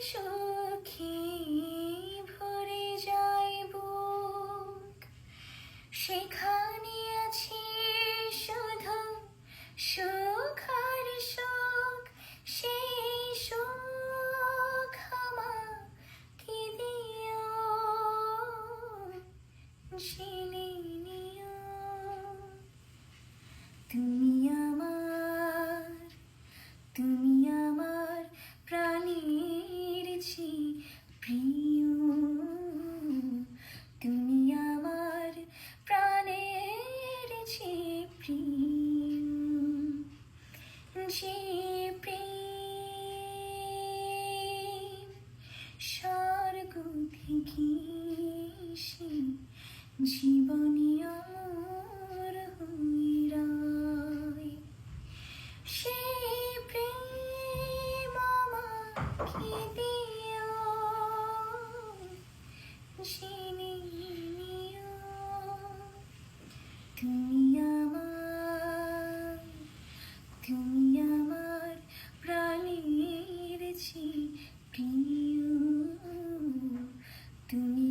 সুখী ভরে যায় বুক, সেখানে আছে শুধু সুখ আর সুখ। সেই সুখ আমাকে দিও, জেনে নিও তুমি আমার, তুমি আমার প্রাণের চেয়ে প্রিয়। তুমি আমার প্রাণের চেয়ে প্রিয়, যে প্রেম স্বর্গ থেকে এসে জীবনে আমার হয়ে রয়। সেই প্রেম আমাকে দিও, জেনে নিও তুমি আমার, তুমি আমার প্রাণের চেয়ে প্রিয়। তুমি